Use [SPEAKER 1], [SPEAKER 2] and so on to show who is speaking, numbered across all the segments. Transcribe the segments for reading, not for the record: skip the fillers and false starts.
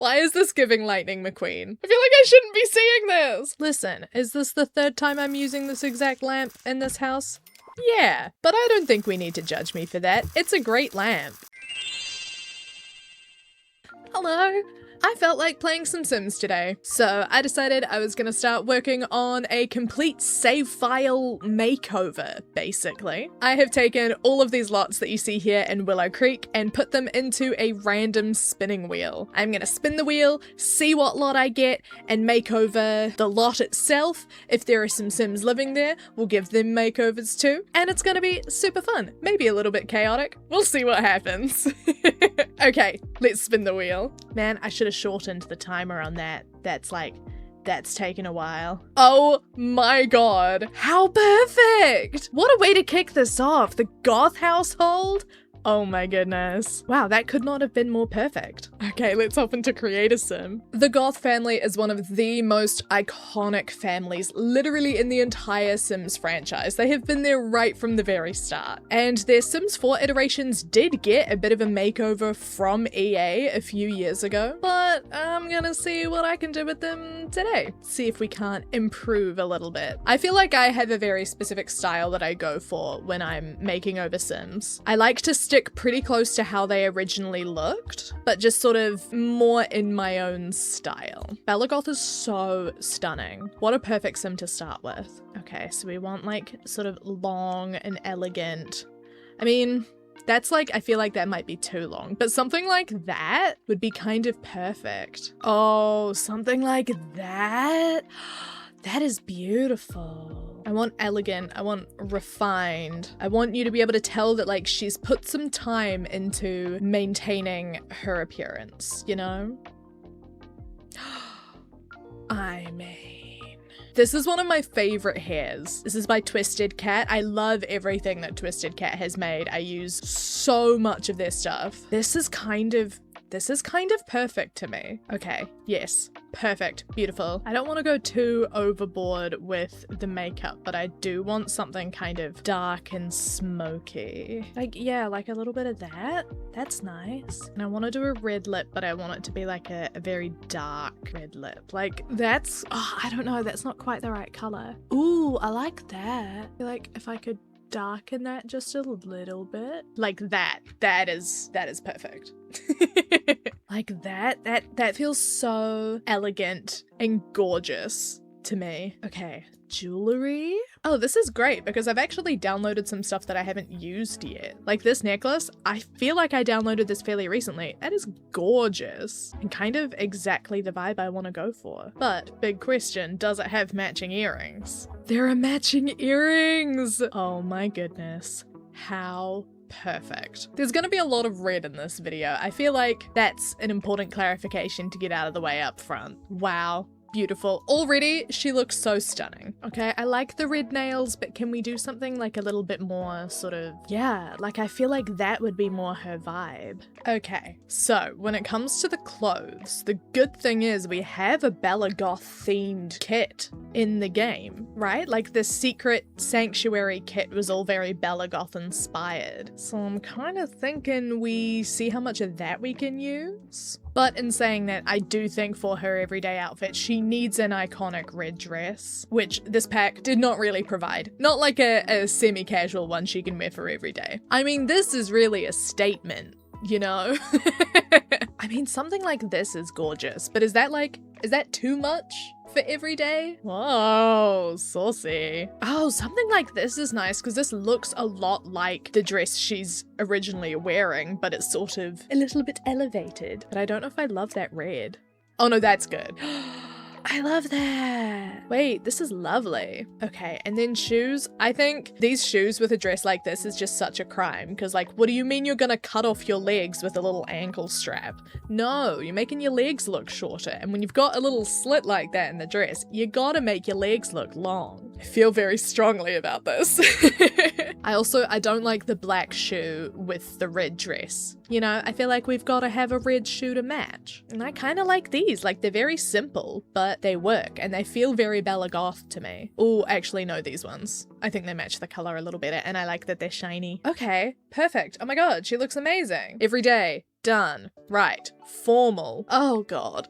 [SPEAKER 1] Why is this giving Lightning McQueen? I feel like I shouldn't be seeing this. Listen, is this the third time I'm using this exact lamp in this house? Yeah, but I don't think we need to judge me for that. It's a great lamp. Hello. I felt like playing some Sims today, so I decided I was gonna start working on a complete save file makeover, basically. I have taken all of these lots that you see here in Willow Creek and put them into a random spinning wheel. I'm gonna spin the wheel, see what lot I get, and make over the lot itself. If there are some Sims living there, we'll give them makeovers too, and it's gonna be super fun. Maybe a little bit chaotic. We'll see what happens. Okay, let's spin the wheel. Man, I should have shortened the timer on that. That's taken a while. Oh my god. How perfect! What a way to kick this off. The Goth household? Oh my goodness. Wow, that could not have been more perfect. Okay, let's hop into Create a Sim. The Goth family is one of the most iconic families literally in the entire Sims franchise. They have been there right from the very start. And their Sims 4 iterations did get a bit of a makeover from EA a few years ago, but I'm gonna see what I can do with them today. See if we can't improve a little bit. I feel like I have a very specific style that I go for when I'm making over Sims. I like to stick pretty close to how they originally looked, but just sort of more in my own style. Goth is so stunning. What a perfect Sim to start with. Okay, so we want like sort of long and elegant. I mean, that's like, I feel like that might be too long, but something like that would be kind of perfect. Oh, something like that? That is beautiful. I want elegant, I want refined. I want you to be able to tell that like she's put some time into maintaining her appearance, you know? I mean, this is one of my favorite hairs. This is by Twisted Cat. I love everything that Twisted Cat has made. I use so much of their stuff. This is kind of perfect to me. Okay, yes, perfect, beautiful. I don't want to go too overboard with the makeup, but I do want something kind of dark and smoky. Like, yeah, like a little bit of that. That's nice. And I want to do a red lip, but I want it to be like a very dark red lip. Like that's, oh, I don't know, that's not quite the right color. Ooh, I like that. I feel like if I could darken that just a little bit, like that is perfect. Like that feels so elegant and gorgeous to me. Okay, jewelry. Oh, this is great because I've actually downloaded some stuff that I haven't used yet. Like this necklace, I feel like I downloaded this fairly recently. That is gorgeous and kind of exactly the vibe I want to go for. But big question, does it have matching earrings? There are matching earrings! Oh my goodness. How perfect. There's gonna be a lot of red in this video. I feel like that's an important clarification to get out of the way up front. Wow. Beautiful. Already, she looks so stunning. Okay, I like the red nails, but can we do something like a little bit more sort of, yeah, like I feel like that would be more her vibe. Okay, so when it comes to the clothes, the good thing is we have a Goth themed kit in the game, right? Like the secret sanctuary kit was all very Goth inspired. So I'm kind of thinking we see how much of that we can use. But in saying that, I do think for her everyday outfit, she needs an iconic red dress, which this pack did not really provide. Not like a semi-casual one she can wear for every day. I mean, this is really a statement, you know? I mean, something like this is gorgeous, but is that too much for every day? Whoa, saucy. Oh, something like this is nice because this looks a lot like the dress she's originally wearing, but it's sort of a little bit elevated. But I don't know if I love that red. Oh no, that's good. I love that. Wait, this is lovely. Okay, and then shoes. I think these shoes with a dress like this is just such a crime because like, what do you mean you're gonna cut off your legs with a little ankle strap? No, you're making your legs look shorter. And when you've got a little slit like that in the dress, you gotta make your legs look long. I feel very strongly about this. I don't like the black shoe with the red dress. You know, I feel like we've got to have a red shoe to match. And I kind of like these, like they're very simple, but they work and they feel very Goth to me. Oh, actually no, these ones. I think they match the color a little better and I like that they're shiny. Okay, perfect. Oh my god, she looks amazing. Every day. Done. Right. Formal. Oh god.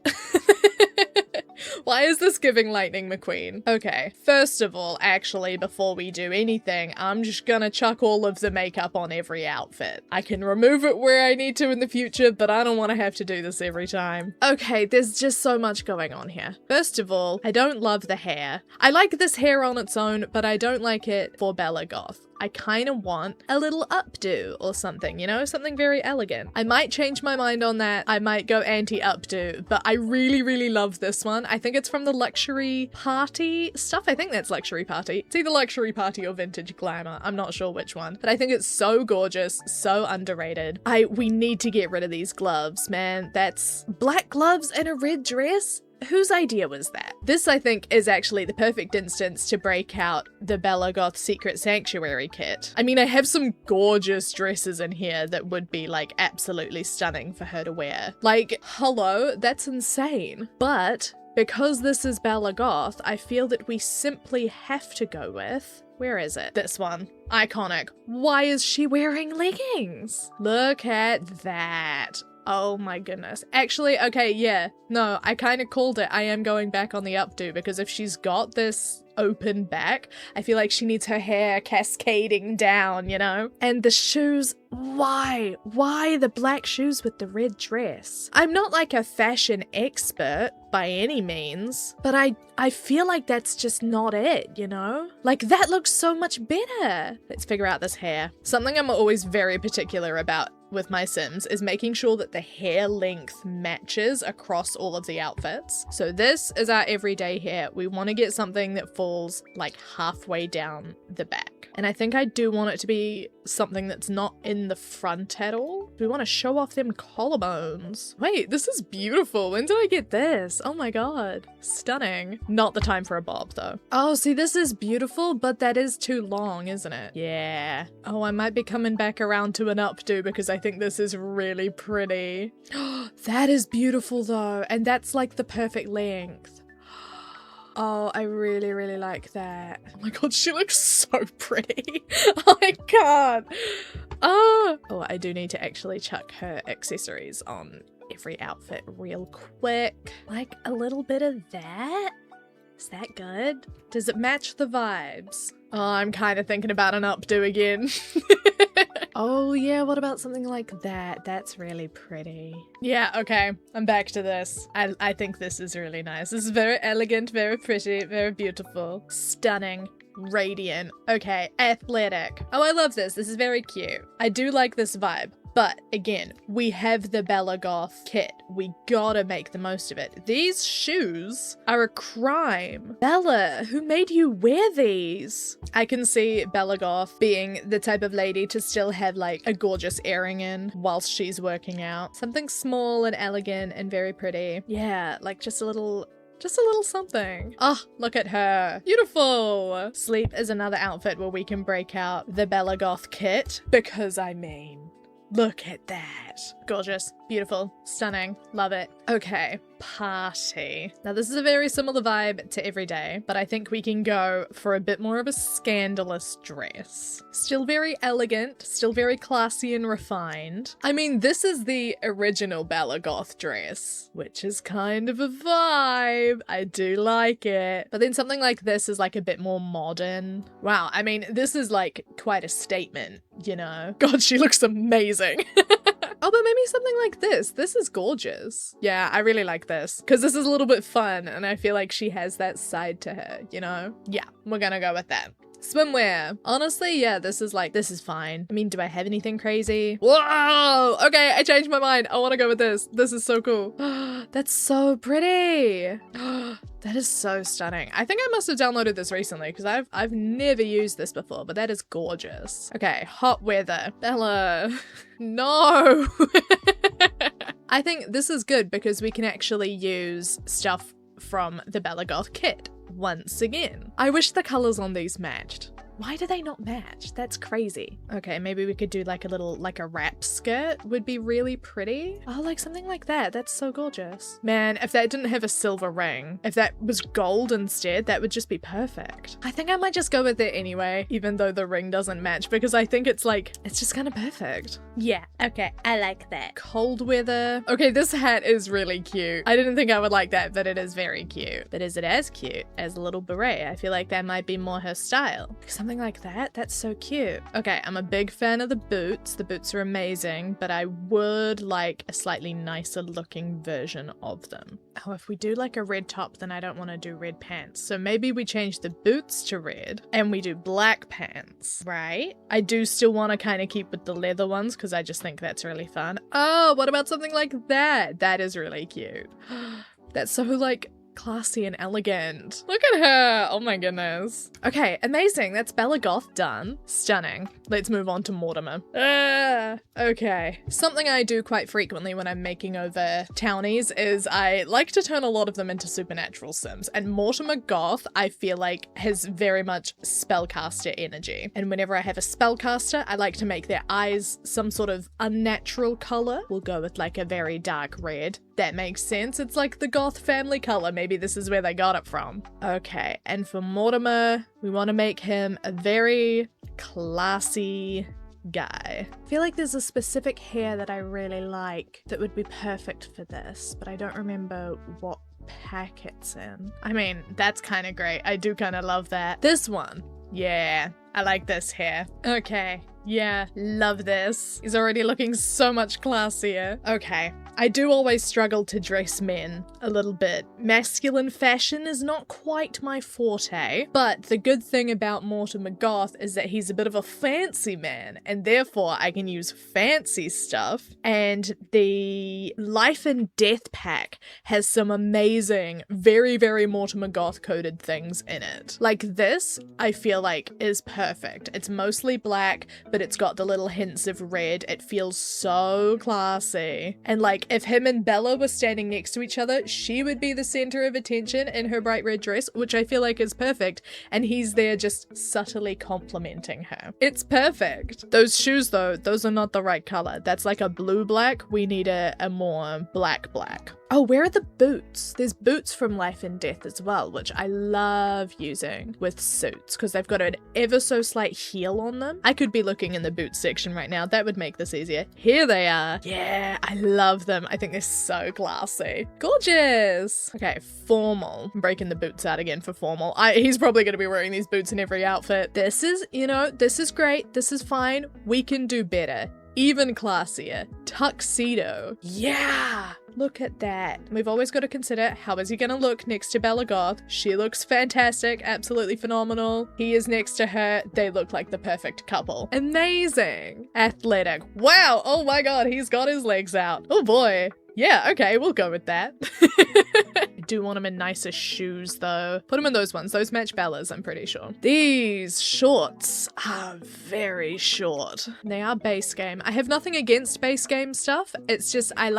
[SPEAKER 1] Why is this giving Lightning McQueen? Okay, first of all, actually, before we do anything, I'm just gonna chuck all of the makeup on every outfit. I can remove it where I need to in the future, but I don't want to have to do this every time. Okay, there's just so much going on here. First of all, I don't love the hair. I like this hair on its own, but I don't like it for Bella Goth. I kind of want a little updo or something, you know, something very elegant. I might change my mind on that. I might go anti-updo, but I really, really love this one. I think it's from the Luxury Party stuff. I think that's Luxury Party. It's either Luxury Party or Vintage Glamour. I'm not sure which one, but I think it's so gorgeous, so underrated. We need to get rid of these gloves, man. That's black gloves and a red dress. Whose idea was that? This, I think, is actually the perfect instance to break out the Bella Goth Secret Sanctuary kit. I mean, I have some gorgeous dresses in here that would be, like, absolutely stunning for her to wear. Like, hello, that's insane. But because this is Bella Goth, I feel that we simply have to go with... Where is it? This one. Iconic. Why is she wearing leggings? Look at that. Oh my goodness. Actually, okay, yeah. No, I kind of called it. I am going back on the updo because if she's got this open back, I feel like she needs her hair cascading down, you know? And the shoes, why? Why the black shoes with the red dress? I'm not like a fashion expert by any means, but I feel like that's just not it, you know? Like that looks so much better. Let's figure out this hair. Something I'm always very particular about with my Sims is making sure that the hair length matches across all of the outfits. So this is our everyday hair. We want to get something that falls like halfway down the back. And I think I do want it to be something that's not in the front at all. We want to show off them collarbones. Wait, this is beautiful. When did I get this? Oh my god. Stunning. Not the time for a bob though. Oh, see, this is beautiful, but that is too long, isn't it? Yeah. Oh, I might be coming back around to an updo because I think this is really pretty. That is beautiful though. And that's like the perfect length. Oh, I really, really like that. Oh my god, she looks so pretty. Oh my god. Oh, I do need to actually chuck her accessories on every outfit real quick. Like a little bit of that. Is that good? Does it match the vibes? Oh, I'm kind of thinking about an updo again. Oh yeah, what about something like that? That's really pretty. Yeah, okay, I'm back to this. I think this is really nice. This is very elegant, very pretty, very beautiful, stunning, radiant. Okay, athletic. Oh, I love this. This is very cute. I do like this vibe. But again, we have the Bella Goth kit. We gotta make the most of it. These shoes are a crime. Bella, who made you wear these? I can see Bella Goth being the type of lady to still have like a gorgeous earring in whilst she's working out. Something small and elegant and very pretty. Yeah, like just a little something. Oh, look at her. Beautiful. Sleep is another outfit where we can break out the Bella Goth kit because I mean, look at that. Gorgeous, beautiful, stunning, love it. Okay, party. Now this is a very similar vibe to everyday, but I think we can go for a bit more of a scandalous dress. Still very elegant, still very classy and refined. I mean, this is the original Bella Goth dress, which is kind of a vibe. I do like it. But then something like this is like a bit more modern. Wow, I mean, this is like quite a statement, you know? God, she looks amazing. Oh, but maybe something like this. This is gorgeous. Yeah, I really like this because this is a little bit fun and I feel like she has that side to her, you know? Yeah, we're gonna go with that. Swimwear. Honestly, yeah, this is fine. I mean, do I have anything crazy? Whoa! Okay, I changed my mind. I want to go with this. This is so cool. That's so pretty. That is so stunning. I think I must have downloaded this recently because I've never used this before, but that is gorgeous. Okay, hot weather. Bella. No. I think this is good because we can actually use stuff from the Bella Goth kit. Once again. I wish the colors on these matched. Why do they not match? That's crazy. Okay, maybe we could do like a little, like a wrap skirt would be really pretty. Oh, like something like that. That's so gorgeous. Man, if that didn't have a silver ring, if that was gold instead, that would just be perfect. I think I might just go with it anyway, even though the ring doesn't match, because I think it's like, it's just kind of perfect. Yeah, okay, I like that. Cold weather. Okay, this hat is really cute. I didn't think I would like that, but it is very cute. But is it as cute as a little beret? I feel like that might be more her style. Something like that, that's so cute. Okay, I'm a big fan of the boots. The boots are amazing, but I would like a slightly nicer looking version of them. Oh, if we do like a red top, then I don't want to do red pants. So maybe we change the boots to red and we do black pants, right? I do still want to kind of keep with the leather ones because I just think that's really fun. Oh, what about something like that? That is really cute. That's so like classy and elegant. Look at her. Oh my goodness. Okay, amazing. That's Bella Goth done. Stunning. Let's move on to Mortimer. Okay. Something I do quite frequently when I'm making over townies is I like to turn a lot of them into supernatural sims. And Mortimer Goth, I feel like, has very much spellcaster energy. And whenever I have a spellcaster, I like to make their eyes some sort of unnatural color. We'll go with like a very dark red. That makes sense. It's like the Goth family color. Maybe this is where they got it from. Okay, and for Mortimer, we want to make him a very classy guy. I feel like there's a specific hair that I really like that would be perfect for this, but I don't remember what pack it's in. I mean, that's kind of great. I do kind of love that. This one. Yeah, I like this hair. Okay. Yeah, love this. He's already looking so much classier. Okay, I do always struggle to dress men a little bit. Masculine fashion is not quite my forte, but the good thing about Mortimer Goth is that he's a bit of a fancy man, and therefore I can use fancy stuff, and the Life and Death pack has some amazing, very, very Mortimer Goth coded things in it. Like this, I feel like is perfect. It's mostly black, but it's got the little hints of red. It feels so classy. And like, if him and Bella were standing next to each other, she would be the center of attention in her bright red dress, which I feel like is perfect. And he's there just subtly complimenting her. It's perfect. Those shoes though, those are not the right color. That's like a blue black. We need a more black. Oh, where are the boots? There's boots from Life and Death as well, which I love using with suits because they've got an ever so slight heel on them. I could be looking in the boots section right now. That would make this easier. Here they are. Yeah, I love them. I think they're so classy. Gorgeous. Okay, formal. I'm breaking the boots out again for formal. He's probably going to be wearing these boots in every outfit. This is, this is great. This is fine. We can do better. Even classier. Tuxedo. Yeah! Look at that. We've always got to consider how is he going to look next to Bella Goth. She looks fantastic, absolutely phenomenal. He is next to her. They look like the perfect couple. Amazing. Athletic. Wow. Oh my god, he's got his legs out. Oh boy. Yeah, okay, we'll go with that. I do want him in nicer shoes though. Put him in those ones. Those match Bella's, I'm pretty sure. These shorts are very short. They are base game. I have nothing against base game stuff. It's just I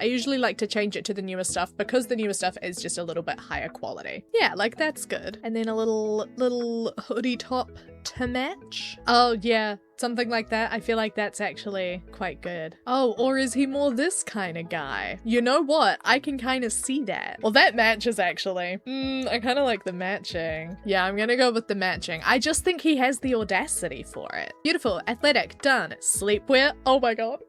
[SPEAKER 1] usually like to change it to the newer stuff because the newer stuff is just a little bit higher quality. Yeah, like that's good. And then a little hoodie top to match. Oh yeah, something like that. I feel like that's actually quite good. Oh, or is he more this kind of guy? You know what? I can kind of see that. Well, that matches actually. I kind of like the matching. Yeah, I'm gonna go with the matching. I just think he has the audacity for it. Beautiful, athletic, done. Sleepwear. Oh my god.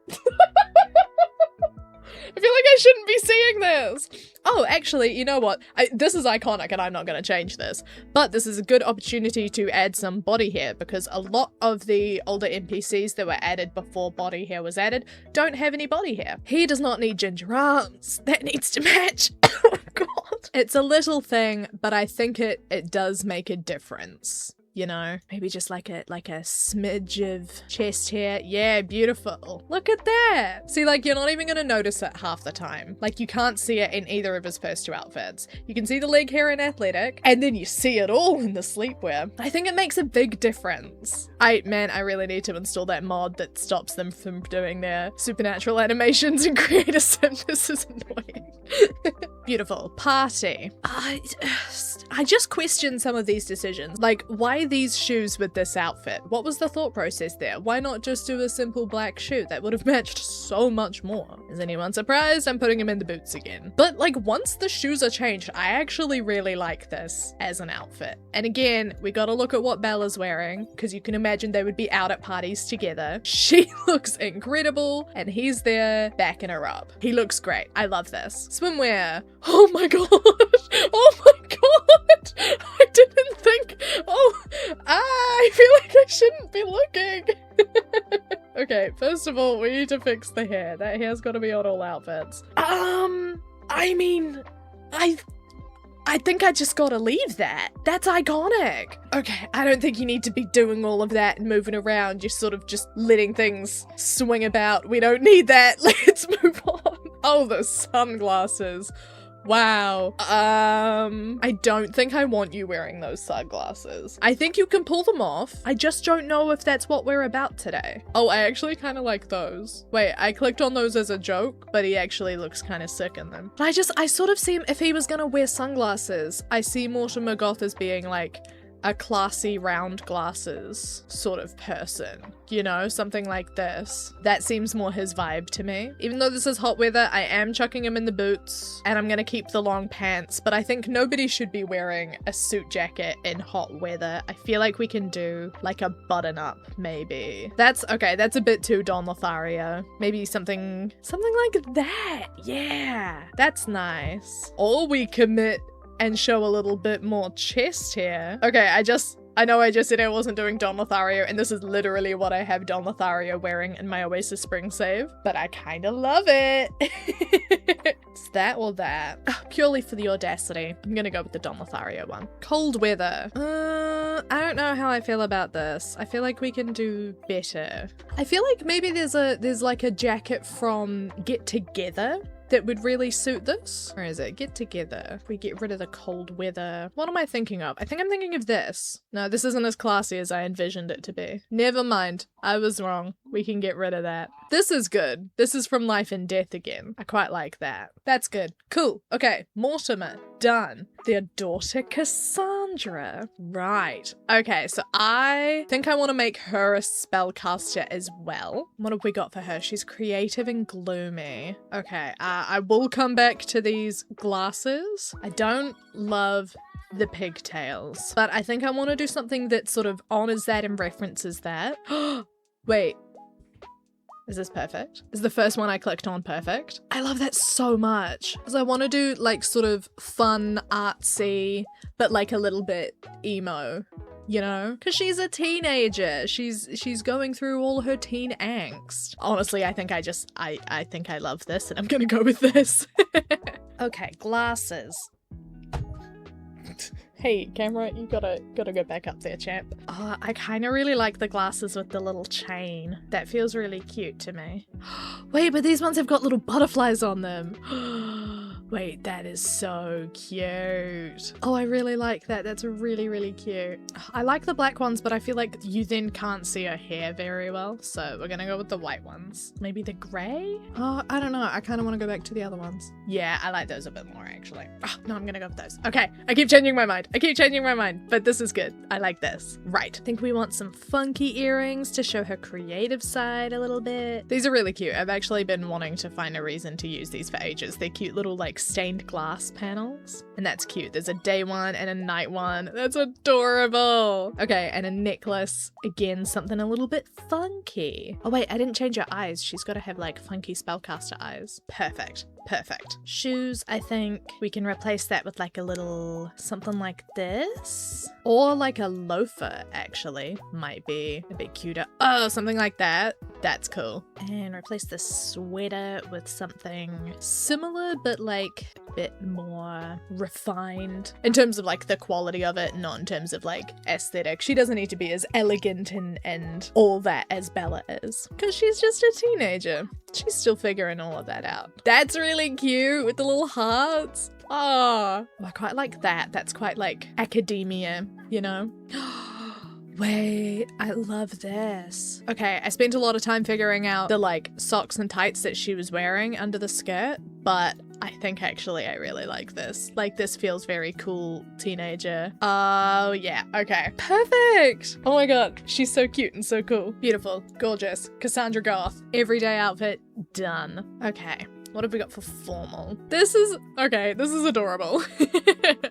[SPEAKER 1] I feel like I shouldn't be seeing this. Oh, actually, you know what? This is iconic and I'm not going to change this. But this is a good opportunity to add some body hair because a lot of the older NPCs that were added before body hair was added don't have any body hair. He does not need ginger arms. That needs to match. Oh god. It's a little thing, but I think it does make a difference. You know, maybe just like a smidge of chest hair. Yeah, beautiful. Look at that. See, like, you're not even gonna notice it half the time. Like, you can't see it in either of his first two outfits. You can see the leg hair in athletic, and then you see it all in the sleepwear. I think it makes a big difference. I really need to install that mod that stops them from doing their supernatural animations and create a sim. This is annoying. Beautiful. Party. I just question some of these decisions. Like, why these shoes with this outfit? What was the thought process there? Why not just do a simple black shoe? That would have matched so much more. Is anyone surprised? I'm putting him in the boots again. But like, once the shoes are changed, I actually really like this as an outfit. And again, we gotta look at what Bella's wearing, because you can imagine they would be out at parties together. She looks incredible, and he's there backing her up. He looks great. I love this. Swimwear. Oh my god. Oh my god. I didn't think. Oh, I feel like I shouldn't be looking. Okay, first of all, we need to fix the hair. That hair's gotta be on all outfits. I mean, I think I just gotta leave that. That's iconic. Okay, I don't think you need to be doing all of that and moving around. You're sort of just letting things swing about. We don't need that. Let's move on. Oh, the sunglasses. Wow. I don't think I want you wearing those sunglasses. I think you can pull them off. I just don't know if that's what we're about today. Oh, I actually kind of like those. Wait, I clicked on those as a joke, but he actually looks kind of sick in them. But I sort of see him, if he was gonna wear sunglasses, I see Mortimer Goth as being like a classy round glasses sort of person, you know, something like this. That seems more his vibe to me. Even though this is hot weather, I am chucking him in the boots and I'm gonna keep the long pants, but I think nobody should be wearing a suit jacket in hot weather. I feel like we can do like a button up maybe. That's okay, that's a bit too Don Lothario. Maybe something like that. Yeah, that's nice. Or we commit and show a little bit more chest here. Okay, I know I just said I wasn't doing Don Lothario, and this is literally what I have Don Lothario wearing in my Oasis Spring save, but I kind of love it. It's that or that. Purely for the audacity, I'm gonna go with the Don Lothario one. Cold weather. I don't know how I feel about this. I feel like we can do better. I feel like maybe there's like a jacket from Get Together that would really suit this. Where is it? Get Together. We get rid of the cold weather. What am I thinking of? I think I'm thinking of this. No, this isn't as classy as I envisioned it to be. Never mind. I was wrong. We can get rid of that. This is good. This is from Life and Death again. I quite like that. That's good. Cool. Okay. Mortimer. Done. Their daughter Cassandra. Right. Okay, so I think I want to make her a spellcaster as well. What have we got for her? She's creative and gloomy. Okay, I will come back to these glasses. I don't love the pigtails, but I think I want to do something that sort of honors that and references that. Wait. Is this perfect? Is the first one I clicked on perfect? I love that so much. Because I want to do like sort of fun, artsy, but like a little bit emo, you know? Because she's a teenager. She's going through all her teen angst. Honestly, I think I think I love this and I'm gonna go with this. Okay, glasses. Hey, camera, you gotta go back up there, champ. Oh, I kind of really like the glasses with the little chain. That feels really cute to me. Wait, but these ones have got little butterflies on them. Wait, that is so cute. Oh, I really like that. That's really, really cute. I like the black ones, but I feel like you then can't see her hair very well. So we're gonna go with the white ones. Maybe the gray? Oh, I don't know. I kind of want to go back to the other ones. Yeah, I like those a bit more actually. Oh, no, I'm gonna go with those. Okay, I keep changing my mind. But this is good. I like this. Right. I think we want some funky earrings to show her creative side a little bit. These are really cute. I've actually been wanting to find a reason to use these for ages. They're cute little like stained glass panels. And that's cute. There's a day one and a night one. That's adorable. Okay, and a necklace. Again, something a little bit funky. Oh wait, I didn't change her eyes. She's got to have like funky spellcaster eyes. Perfect. Perfect. Shoes, I think we can replace that with like a little something like this. Or like a loafer, actually. Might be a bit cuter. Oh, something like that. That's cool. And replace the sweater with something similar, but like a bit more refined in terms of like the quality of it, not in terms of like aesthetic. She doesn't need to be as elegant and all that as Bella is, because she's just a teenager. She's still figuring all of that out. That's really cute with the little hearts. Oh, I quite like that. That's quite like academia, you know? Wait, I love this. Okay, I spent a lot of time figuring out the like socks and tights that she was wearing under the skirt, but I think actually I really like this. Like, this feels very cool teenager. Oh yeah, okay. Perfect! Oh my god, she's so cute and so cool. Beautiful, gorgeous. Cassandra Goth, everyday outfit, done. Okay. What have we got for formal? This is adorable.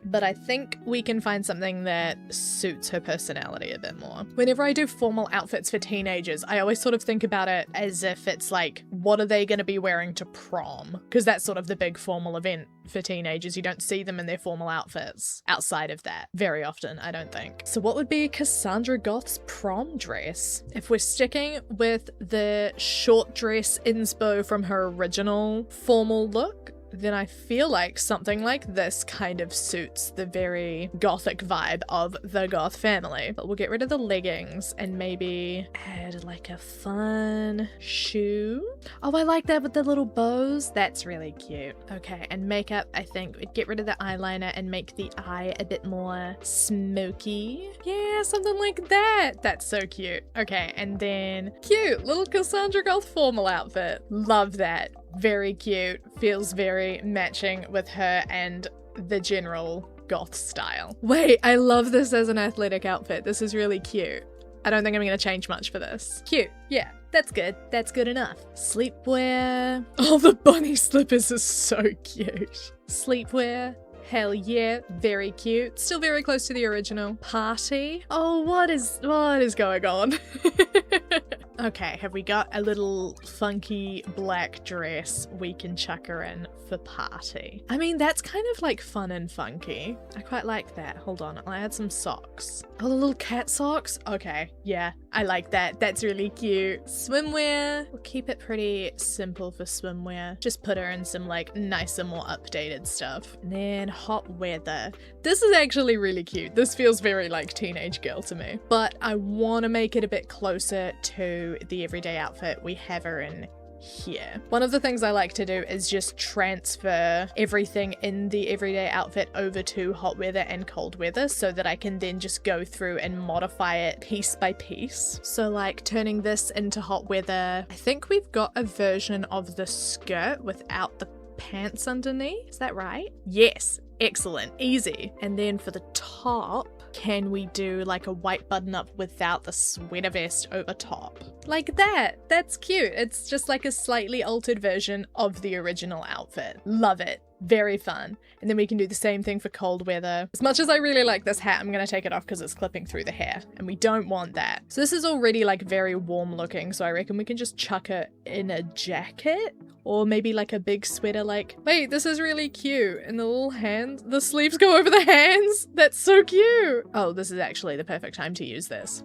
[SPEAKER 1] But I think we can find something that suits her personality a bit more. Whenever I do formal outfits for teenagers, I always sort of think about it as if it's like, what are they gonna be wearing to prom? Because that's sort of the big formal event for teenagers. You don't see them in their formal outfits outside of that very often, I don't think. So what would be Cassandra Goth's prom dress? If we're sticking with the short dress inspo from her original formal look, then I feel like something like this kind of suits the very gothic vibe of the Goth family. But we'll get rid of the leggings and maybe add like a fun shoe. Oh, I like that with the little bows. That's really cute. Okay, and makeup, I think we'd get rid of the eyeliner and make the eye a bit more smoky. Yeah, something like that. That's so cute. Okay, and then cute little Cassandra Goth formal outfit. Love that. Very cute, feels very matching with her and the general goth style. Wait, I love this as an athletic outfit. This is really cute. I don't think I'm gonna change much for this. Cute, yeah, that's good. That's good enough. Sleepwear. Oh, the bunny slippers are so cute. Sleepwear. Hell yeah, very cute. Still very close to the original. Party. Oh, what is going on? Okay, have we got a little funky black dress we can chuck her in for party? I mean, that's kind of like fun and funky. I quite like that. Hold on, I'll add some socks. Oh, the little cat socks? Okay, yeah, I like that. That's really cute. Swimwear. We'll keep it pretty simple for swimwear. Just put her in some like nicer, more updated stuff. And then hot weather. This is actually really cute. This feels very like teenage girl to me. But I want to make it a bit closer to the everyday outfit we have her in here. One of the things I like to do is just transfer everything in the everyday outfit over to hot weather and cold weather so that I can then just go through and modify it piece by piece. So like turning this into hot weather, I think we've got a version of the skirt without the pants underneath. Is that right? Yes. Excellent. Easy. And then for the top, can we do like a white button up without the sweater vest over top? Like that. That's cute. It's just like a slightly altered version of the original outfit. Love it. Very fun. And then we can do the same thing for cold weather. As much as I really like this hat, I'm gonna take it off because it's clipping through the hair and we don't want that. So this is already like very warm looking, so I reckon we can just chuck it in a jacket or maybe like a big sweater. Like, wait, this is really cute. And the little hands, the sleeves go over the hands. That's so cute. Oh, this is actually the perfect time to use this.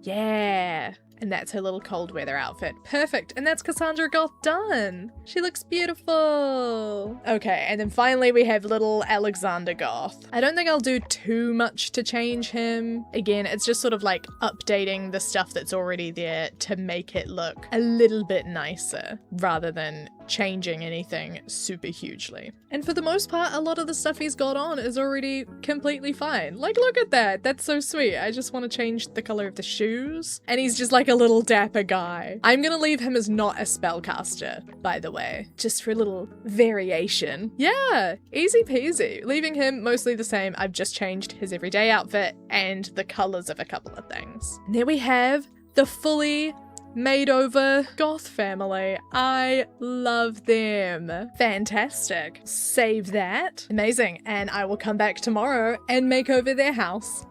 [SPEAKER 1] Yeah. And that's her little cold weather outfit. Perfect. And that's Cassandra Goth done. She looks beautiful. Okay, and then finally we have little Alexander Goth. I don't think I'll do too much to change him. Again, it's just sort of like updating the stuff that's already there to make it look a little bit nicer rather than changing anything super hugely. And for the most part, a lot of the stuff he's got on is already completely fine. Like, look at that. That's so sweet. I just want to change the color of the shoes. And he's just like a little dapper guy. I'm gonna leave him as not a spellcaster, by the way, just for a little variation. Yeah, easy peasy. Leaving him mostly the same. I've just changed his everyday outfit and the colors of a couple of things. And there we have the fully made over Goth family. I love them. Fantastic. Save that. Amazing. And I will come back tomorrow and make over their house.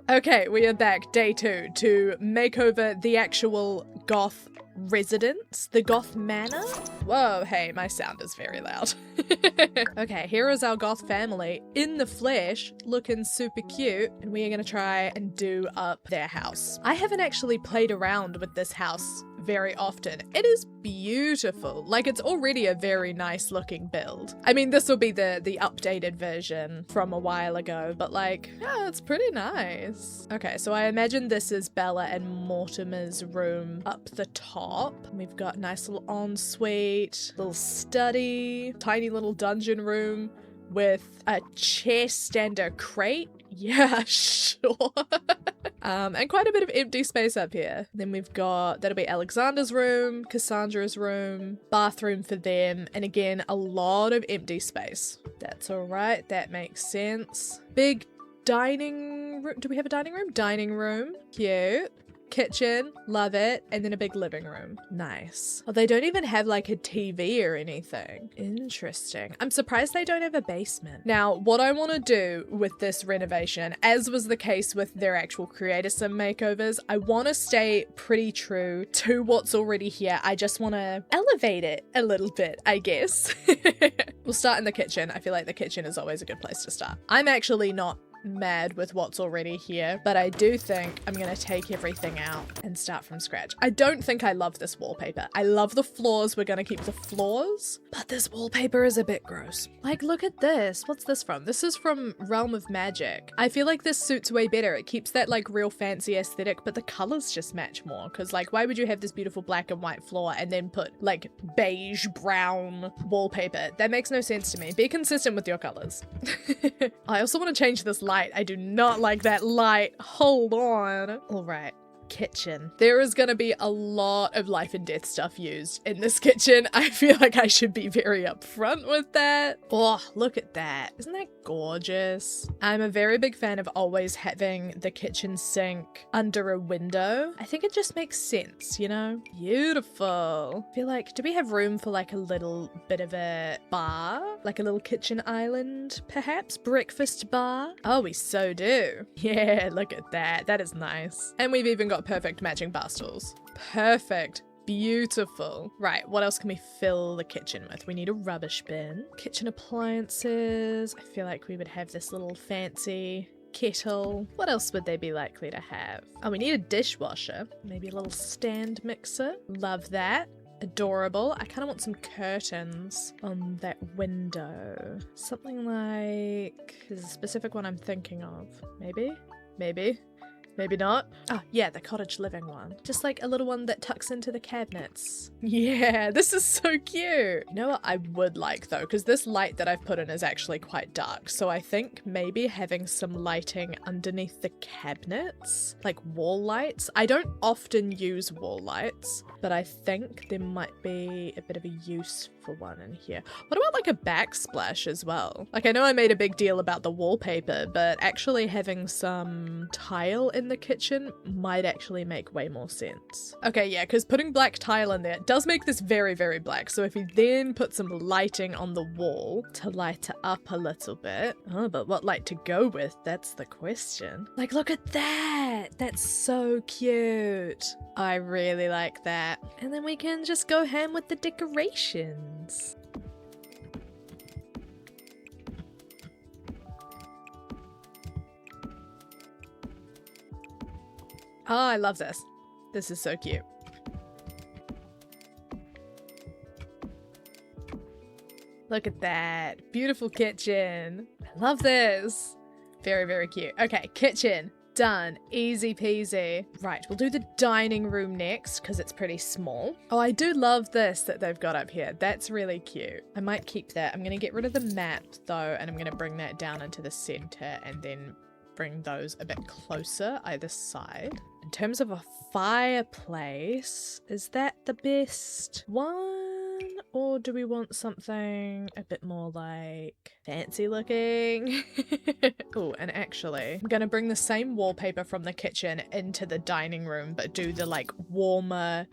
[SPEAKER 1] Okay, we are back day 2 to make over the actual Goth residence, the Goth manor. Whoa, hey, my sound is very loud. Okay, here is our Goth family in the flesh, looking super cute, and we are gonna try and do up their house. I haven't actually played around with this house very often. It is beautiful. Like, it's already a very nice looking build. I mean, this will be the updated version from a while ago, but like, yeah, it's pretty nice. Okay, so I imagine this is Bella and Mortimer's room up the top. We've got nice little ensuite, little study, tiny little dungeon room with a chest and a crate. Yeah, sure. And quite a bit of empty space up here. Then we've got, that'll be Alexander's room, Cassandra's room, bathroom for them, and again, a lot of empty space. That's all right, that makes sense. Big dining room. Do we have a dining room? Dining room, cute. Kitchen, love it, and then a big living room. Nice. Oh, they don't even have like a TV or anything. Interesting. I'm surprised they don't have a basement. Now, what I want to do with this renovation, as was the case with their actual creator sim makeovers, I want to stay pretty true to what's already here. I just want to elevate it a little bit, I guess. We'll start in the kitchen. I feel like the kitchen is always a good place to start. I'm actually not mad with what's already here, but I do think I'm gonna take everything out and start from scratch. I don't think I love this wallpaper. I love the floors. We're gonna keep the floors, but this wallpaper is a bit gross. Like, look at this. What's this from? This is from Realm of Magic. I feel like this suits way better. It keeps that like real fancy aesthetic, but the colors just match more, because like, why would you have this beautiful black and white floor and then put like beige brown wallpaper? That makes no sense to me. Be consistent with your colors. I also want to change this light. I do not like that light. Hold on. All right. Kitchen. There is going to be a lot of life and death stuff used in this kitchen. I feel like I should be very upfront with that. Oh, look at that. Isn't that gorgeous? I'm a very big fan of always having the kitchen sink under a window. I think it just makes sense, you know? Beautiful. I feel like, do we have room for like a little bit of a bar? Like a little kitchen island, perhaps? Breakfast bar? Oh, we so do. Yeah, look at that. That is nice. And we've even got perfect matching bar stools. Perfect. Beautiful. Right, what else can we fill the kitchen with? We need a rubbish bin. Kitchen appliances. I feel like we would have this little fancy kettle. What else would they be likely to have? Oh, we need a dishwasher. Maybe a little stand mixer. Love that. Adorable. I kind of want some curtains on that window. Something like... There's a specific one I'm thinking of. Maybe? Maybe not. Oh, yeah, the cottage living one. Just like a little one that tucks into the cabinets. Yeah, this is so cute. You know what I would like though, because this light that I've put in is actually quite dark. So I think maybe having some lighting underneath the cabinets, like wall lights. I don't often use wall lights, but I think there might be a bit of a use for one in here. What about like a backsplash as well? Like, I know I made a big deal about the wallpaper, but actually having some tile in the kitchen might actually make way more sense. Okay, yeah, because putting black tile in there does make this very, very black. So if we then put some lighting on the wall to light it up a little bit. Oh, but what light to go with? That's the question. Like, look at that. That's so cute. I really like that. And then we can just go ham with the decorations. Oh, I love this. This is so cute. Look at that. Beautiful kitchen. I love this. Very, very cute. Okay, kitchen. Done. Easy peasy. Right, we'll do the dining room next because it's pretty small. Oh, I do love this that they've got up here. That's really cute. I might keep that. I'm going to get rid of the mat though, and I'm going to bring that down into the center and then bring those a bit closer either side. In terms of a fireplace, is that the best one? Or do we want something a bit more like fancy looking? Oh, and actually, I'm gonna bring the same wallpaper from the kitchen into the dining room, but do the like warmer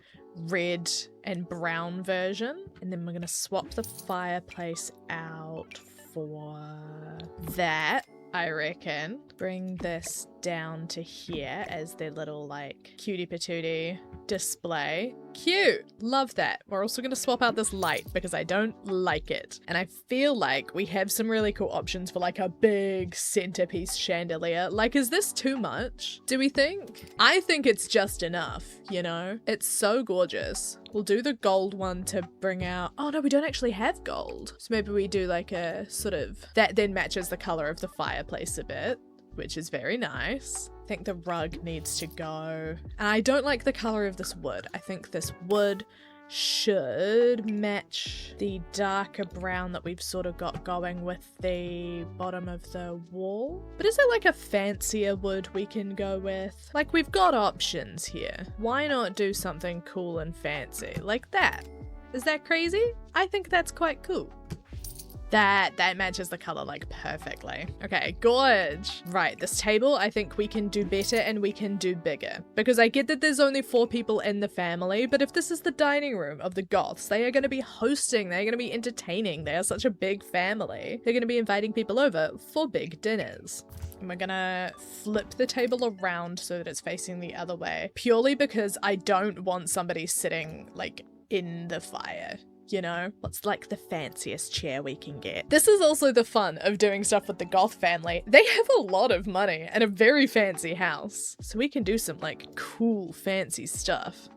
[SPEAKER 1] red and brown version. And then we're gonna swap the fireplace out for that, I reckon. Bring this down to here as their little like cutie patootie display. Cute. Love that. We're also going to swap out this light because I don't like it. And I feel like we have some really cool options for like a big centerpiece chandelier. Like, is this too much? Do we think? I think it's just enough, you know? It's so gorgeous. We'll do the gold one to bring out... Oh no, we don't actually have gold. So maybe we do like a sort of... That then matches the color of the fireplace a bit, which is very nice. I think the rug needs to go. And I don't like the color of this wood. I think this wood should match the darker brown that we've sort of got going with the bottom of the wall. But is there like a fancier wood we can go with? Like, we've got options here. Why not do something cool and fancy like that? Is that crazy? I think that's quite cool. That matches the color like perfectly. Okay, gorge. Right, this table, I think we can do better and we can do bigger. Because I get that there's only 4 people in the family, but if this is the dining room of the Goths, they are going to be hosting, they're going to be entertaining. They are such a big family. They're going to be inviting people over for big dinners. And we're gonna flip the table around so that it's facing the other way, purely because I don't want somebody sitting like in the fire. You know, what's like the fanciest chair we can get? This is also the fun of doing stuff with the Goth family. They have a lot of money and a very fancy house. So we can do some like cool fancy stuff.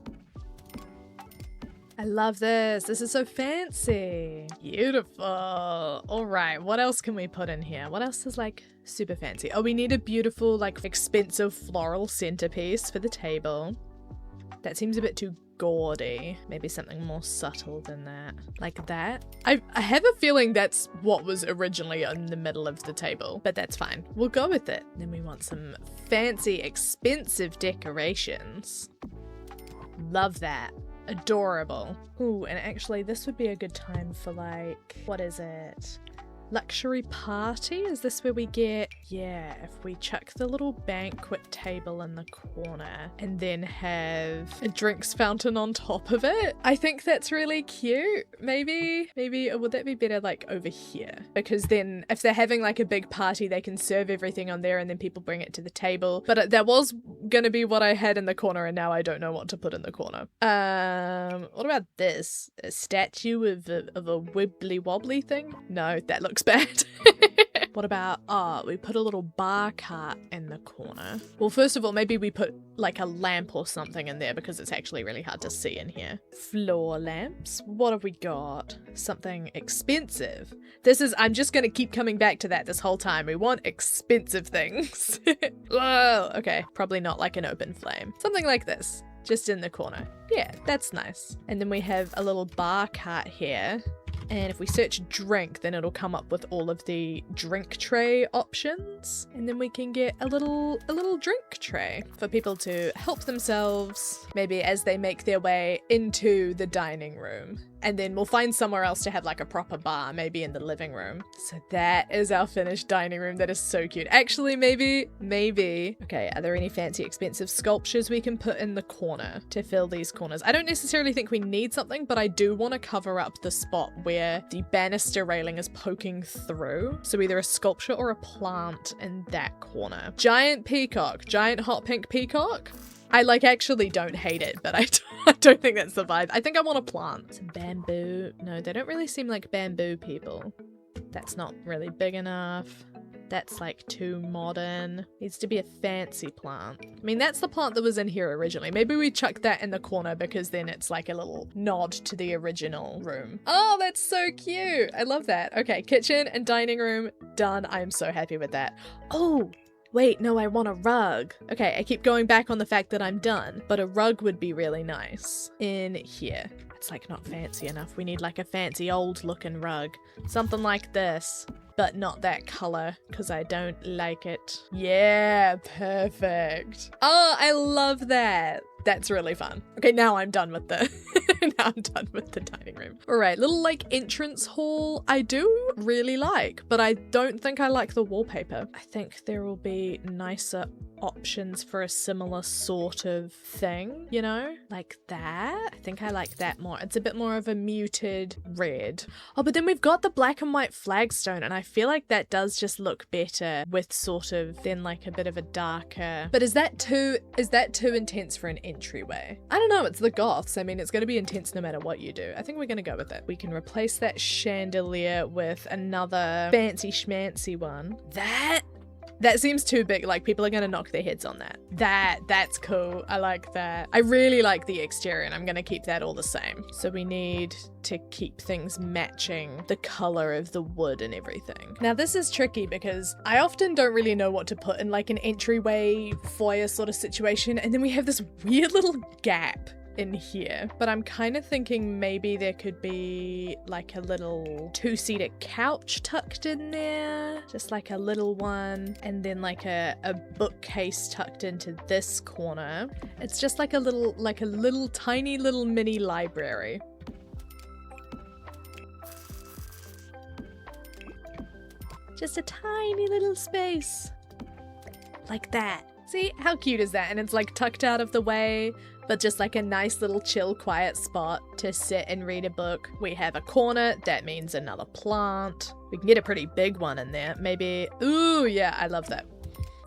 [SPEAKER 1] I love this. This is so fancy. Beautiful. All right, what else can we put in here? What else is like super fancy? Oh, we need a beautiful like expensive floral centerpiece for the table. That seems a bit too gaudy. Maybe something more subtle than that. Like that. I have a feeling that's what was originally in the middle of the table, but that's fine. We'll go with it. Then we want some fancy, expensive decorations. Love that. Adorable. Ooh, and actually this would be a good time for like, what is it? Luxury party? Is this where we get, yeah, if we chuck the little banquet table in the corner and then have a drinks fountain on top of it? I think that's really cute. Maybe, would that be better like over here? Because then if they're having like a big party, they can serve everything on there and then people bring it to the table. But that was gonna be what I had in the corner and now I don't know what to put in the corner. What about this? A statue of a wibbly wobbly thing? No, that looks bad. What about, we put a little bar cart in the corner. Well, first of all, maybe we put like a lamp or something in there because it's actually really hard to see in here. Floor lamps. What have we got? Something expensive. I'm just gonna keep coming back to that this whole time. We want expensive things. Whoa, okay. Probably not like an open flame. Something like this, just in the corner. Yeah, that's nice. And then we have a little bar cart here. And if we search drink, then it'll come up with all of the drink tray options. And then we can get a little drink tray for people to help themselves, maybe as they make their way into the dining room. And then we'll find somewhere else to have like a proper bar, maybe in the living room. So that is our finished dining room. That is so cute. Actually, maybe. Okay, are there any fancy expensive sculptures we can put in the corner to fill these corners? I don't necessarily think we need something, but I do want to cover up the spot where the banister railing is poking through. So either a sculpture or a plant in that corner. Giant peacock, giant hot pink peacock. I like actually don't hate it, but I don't think that's the vibe. I think I want a plant. Some bamboo. No, they don't really seem like bamboo people. That's not really big enough. That's like too modern. Needs to be a fancy plant. I mean, that's the plant that was in here originally. Maybe we chuck that in the corner because then it's like a little nod to the original room. Oh, that's so cute. I love that. Okay, kitchen and dining room done. I am so happy with that. Oh, wait, no, I want a rug. Okay, I keep going back on the fact that I'm done, but a rug would be really nice in here. It's like not fancy enough. We need like a fancy old looking rug. Something like this, but not that color because I don't like it. Yeah, perfect. Oh, I love that. That's really fun. Okay, now I'm done with the dining room. All right, little like entrance hall. I do really like, but I don't think I like the wallpaper. I think there will be nicer options for a similar sort of thing, you know, like that. I think I like that more. It's a bit more of a muted red. Oh, but then we've got the black and white flagstone, and I feel like that does just look better with sort of then like a bit of a darker. But is that too intense for an entryway? I don't know. It's the Goths. I mean, it's going to be intense no matter what you do. I think we're going to go with it. We can replace that chandelier with another fancy schmancy one. That seems too big. Like, people are gonna knock their heads on that. That's cool. I like that. I really like the exterior, and I'm gonna keep that all the same. So we need to keep things matching the color of the wood and everything. Now, this is tricky because I often don't really know what to put in like an entryway foyer sort of situation, and then we have this weird little gap in here, but I'm kind of thinking maybe there could be like a little two-seater couch tucked in there, just like a little one, and then like a bookcase tucked into this corner. It's just like a little tiny little mini library. Just a tiny little space. Like that. See, how cute is that? And it's like tucked out of the way, but just like a nice little chill, quiet spot to sit and read a book. We have a corner, that means another plant. We can get a pretty big one in there. Maybe, ooh, yeah, I love that.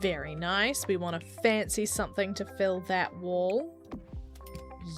[SPEAKER 1] Very nice. We want to fancy something to fill that wall.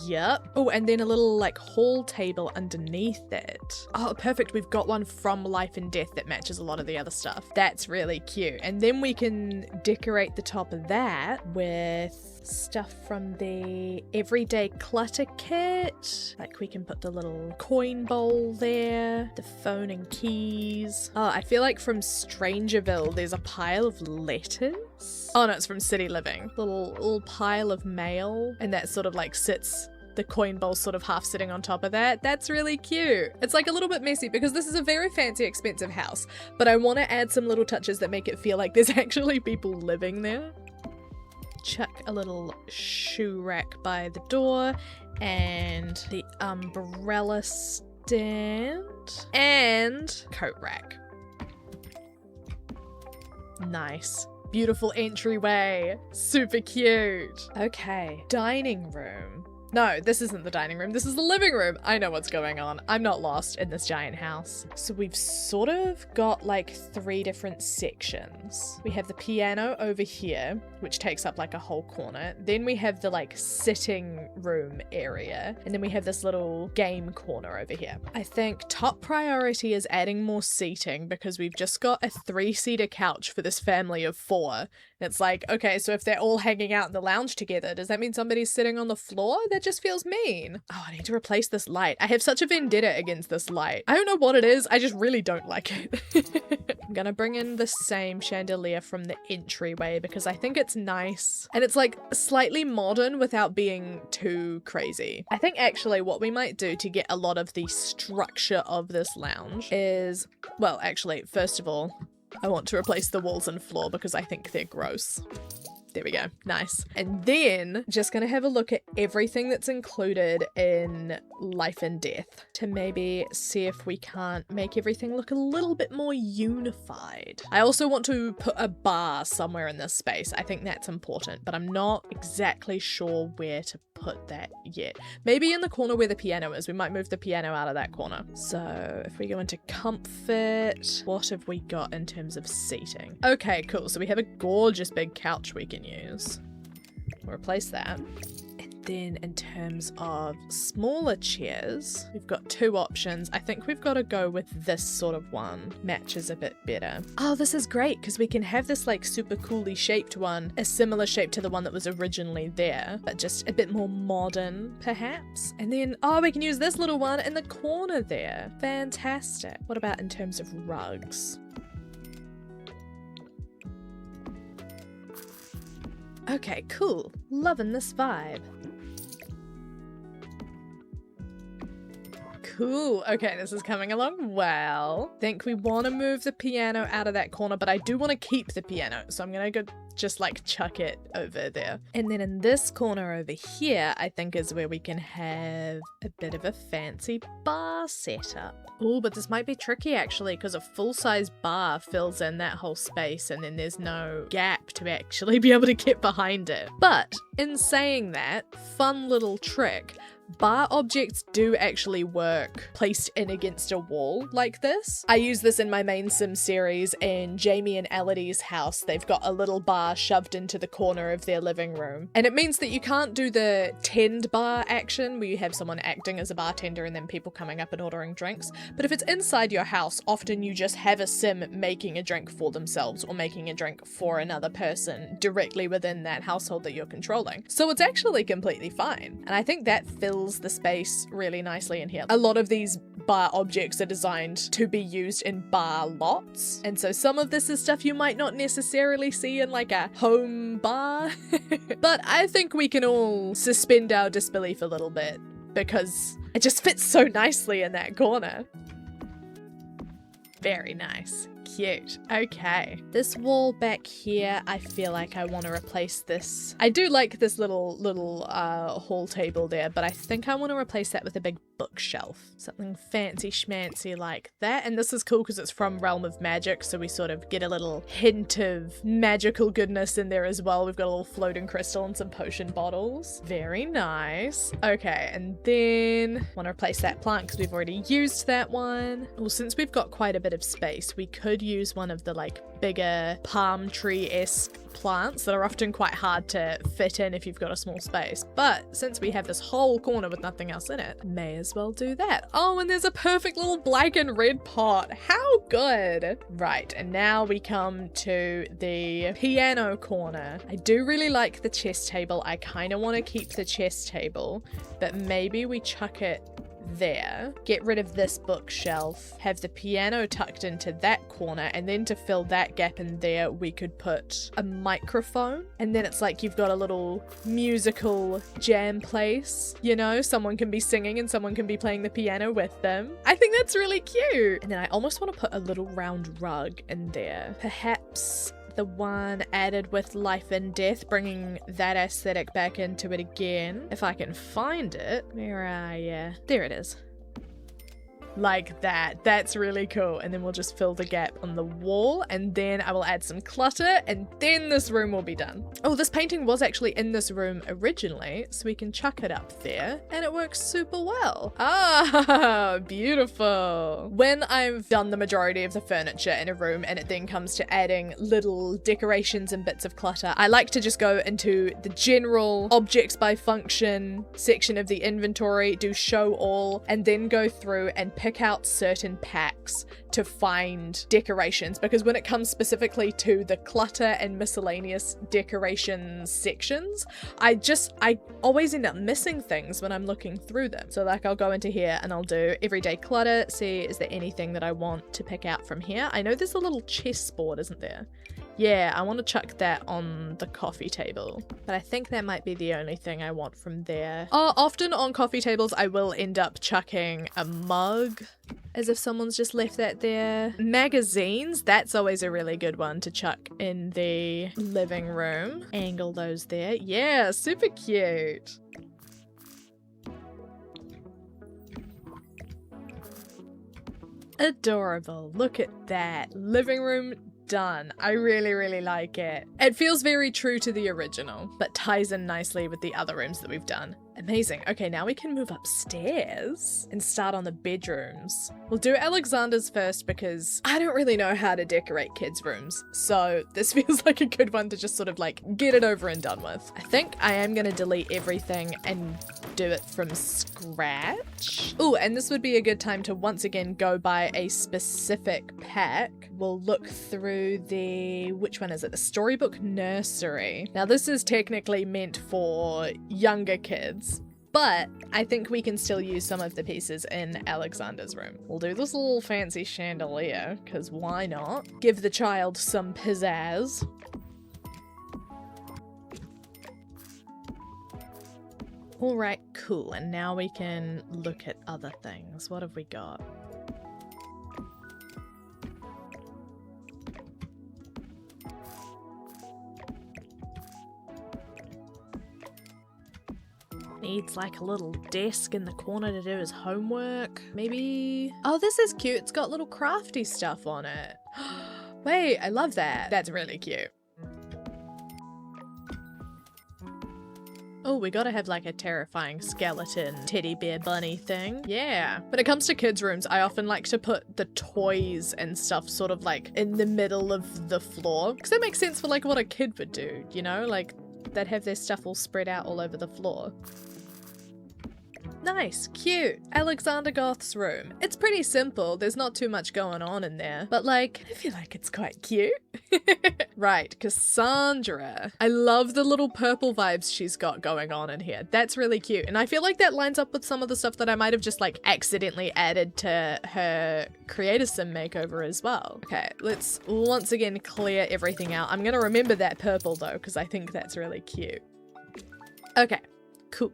[SPEAKER 1] Yep. Oh, and then a little like hall table underneath it. Oh, perfect. We've got one from Life and Death that matches a lot of the other stuff. That's really cute. And then we can decorate the top of that with stuff from the everyday clutter kit. Like we can put the little coin bowl there, the phone and keys. Oh, I feel like from Strangerville there's a pile of letters. Oh no, it's from City Living. Little pile of mail, and that sort of like sits, the coin bowl sort of half sitting on top of that. That's really cute. It's like a little bit messy because this is a very fancy, expensive house, but I want to add some little touches that make it feel like there's actually people living there. Chuck a little shoe rack by the door and the umbrella stand and coat rack. Nice. Beautiful entryway. Super cute. Okay, dining room. No, this isn't the dining room. This is the living room. I know what's going on. I'm not lost in this giant house. So we've sort of got like 3 different sections. We have the piano over here, which takes up like a whole corner. Then we have the like sitting room area. And then we have this little game corner over here. I think top priority is adding more seating because we've just got a 3-seater couch for this family of 4. And it's like, okay, so if they're all hanging out in the lounge together, does that mean somebody's sitting on the floor? That just feels mean. Oh, I need to replace this light. I have such a vendetta against this light. I don't know what it is. I just really don't like it. I'm gonna bring in the same chandelier from the entryway because I think it's nice. And it's like slightly modern without being too crazy. I think actually what we might do to get a lot of the structure of this lounge is, well, actually, first of all, I want to replace the walls and floor because I think they're gross. There we go. Nice. And then just gonna have a look at everything that's included in Life and Death to maybe see if we can't make everything look a little bit more unified. I also want to put a bar somewhere in this space. I think that's important, but I'm not exactly sure where to put that yet. Maybe in the corner where the piano is. We might move the piano out of that corner. So if we go into comfort, what have we got in terms of seating? Okay, cool. So we have a gorgeous big couch we can use. We'll replace that. And then in terms of smaller chairs, we've got 2 options. I think we've got to go with this sort of one. Matches a bit better. Oh, this is great because we can have this like super coolly shaped one, a similar shape to the one that was originally there, but just a bit more modern perhaps. And then, oh, we can use this little one in the corner there. Fantastic. What about in terms of rugs? Okay, cool. Loving this vibe. Cool. Okay, this is coming along well. Think we want to move the piano out of that corner, but I do want to keep the piano. So I'm going to go just like chuck it over there. And then in this corner over here, I think is where we can have a bit of a fancy bar setup. Oh, but this might be tricky actually because a full-size bar fills in that whole space and then there's no gap to actually be able to get behind it. But in saying that, fun little trick. Bar objects do actually work placed in against a wall like this. I use this in my main Sim series in Jamie and Elodie's house. They've got a little bar shoved into the corner of their living room. And it means that you can't do the tend bar action where you have someone acting as a bartender and then people coming up and ordering drinks. But if it's inside your house, often you just have a Sim making a drink for themselves or making a drink for another person directly within that household that you're controlling. So it's actually completely fine. And I think that fills the space really nicely in here. A lot of these bar objects are designed to be used in bar lots. And so some of this is stuff you might not necessarily see in like a home bar. But I think we can all suspend our disbelief a little bit because it just fits so nicely in that corner. Very nice. Cute. Okay. This wall back here, I feel like I want to replace this. I do like this little hall table there, but I think I want to replace that with a big bookshelf. Something fancy schmancy like that. And this is cool because it's from Realm of Magic, so we sort of get a little hint of magical goodness in there as well. We've got a little floating crystal and some potion bottles. Very nice. Okay, and then I want to replace that plant because we've already used that one. Well, since we've got quite a bit of space, we could use one of the like bigger palm tree-esque plants that are often quite hard to fit in if you've got a small space. But since we have this whole corner with nothing else in it, may as well do that. Oh, and there's a perfect little black and red pot. How good. Right, and now we come to the piano corner. I do really like the chess table. I kind of want to keep the chess table, but maybe we chuck it there, get rid of this bookshelf, have the piano tucked into that corner, and then to fill that gap in there we could put a microphone, and then it's like you've got a little musical jam place, you know, someone can be singing and someone can be playing the piano with them. I think that's really cute. And then I almost want to put a little round rug in there, perhaps the one added with life and death, bringing that aesthetic back into it again. If I can find it. Where are ya? There it is. Like that. That's really cool. And then we'll just fill the gap on the wall, and then I will add some clutter, and then this room will be done. Oh, this painting was actually in this room originally, so we can chuck it up there, and it works super well. Ah, beautiful. When I've done the majority of the furniture in a room and it then comes to adding little decorations and bits of clutter, I like to just go into the general objects by function section of the inventory, do show all, and then go through and pick out certain packs to find decorations, because when it comes specifically to the clutter and miscellaneous decorations sections, I always end up missing things when I'm looking through them. So like I'll go into here and I'll do everyday clutter, see is there anything that I want to pick out from here. I know there's a little chessboard, isn't there? Yeah, I want to chuck that on the coffee table, but I think that might be the only thing I want from there. Oh, often on coffee tables I will end up chucking a mug, as if someone's just left that there. Magazines, that's always a really good one to chuck in the living room. Angle those there. Yeah, super cute. Adorable. Look at that. Living room done. I really, really like it. It feels very true to the original, but ties in nicely with the other rooms that we've done. Amazing. Okay, now we can move upstairs and start on the bedrooms. We'll do Alexander's first because I don't really know how to decorate kids' rooms, so this feels like a good one to just sort of like get it over and done with. I think I am going to delete everything and do it from scratch. Oh, and this would be a good time to once again go by a specific pack. We'll look through the, which one is it? The Storybook Nursery. Now this is technically meant for younger kids, but I think we can still use some of the pieces in Alexander's room. We'll do this little fancy chandelier, because why not? Give the child some pizzazz. Alright, cool, and now we can look at other things. What have we got? Needs like a little desk in the corner to do his homework. Maybe... Oh, this is cute. It's got little crafty stuff on it. Wait, I love that. That's really cute. Oh, we gotta have like a terrifying skeleton teddy bear bunny thing. Yeah. When it comes to kids' rooms, I often like to put the toys and stuff sort of like in the middle of the floor, because that makes sense for like what a kid would do, you know? Like they'd have their stuff all spread out all over the floor. Nice, cute. Alexander Goth's room. It's pretty simple. There's not too much going on in there, but like, I feel like it's quite cute. Right, Cassandra. I love the little purple vibes she's got going on in here. That's really cute. And I feel like that lines up with some of the stuff that I might have just like accidentally added to her Creator Sim makeover as well. Okay, let's once again clear everything out. I'm gonna remember that purple though, because I think that's really cute. Okay, cool.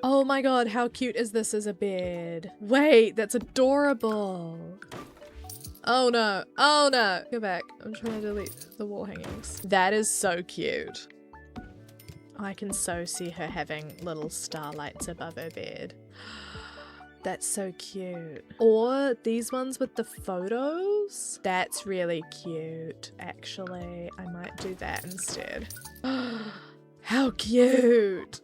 [SPEAKER 1] Oh my god, how cute is this as a bed? Wait, that's adorable. Oh no, oh no. Go back. I'm trying to delete the wall hangings. That is so cute. I can so see her having little starlights above her bed. That's so cute. Or these ones with the photos. That's really cute. Actually, I might do that instead. How cute.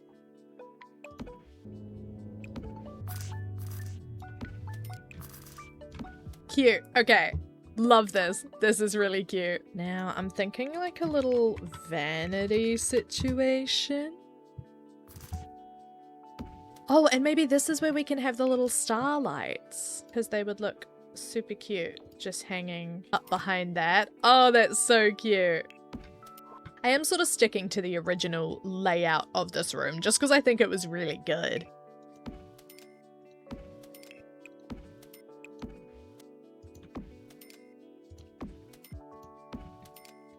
[SPEAKER 1] Cute. Okay. Love this. This is really cute. Now I'm thinking like a little vanity situation. Oh, and maybe this is where we can have the little starlights because they would look super cute just hanging up behind that. Oh, that's so cute. I am sort of sticking to the original layout of this room just because I think it was really good.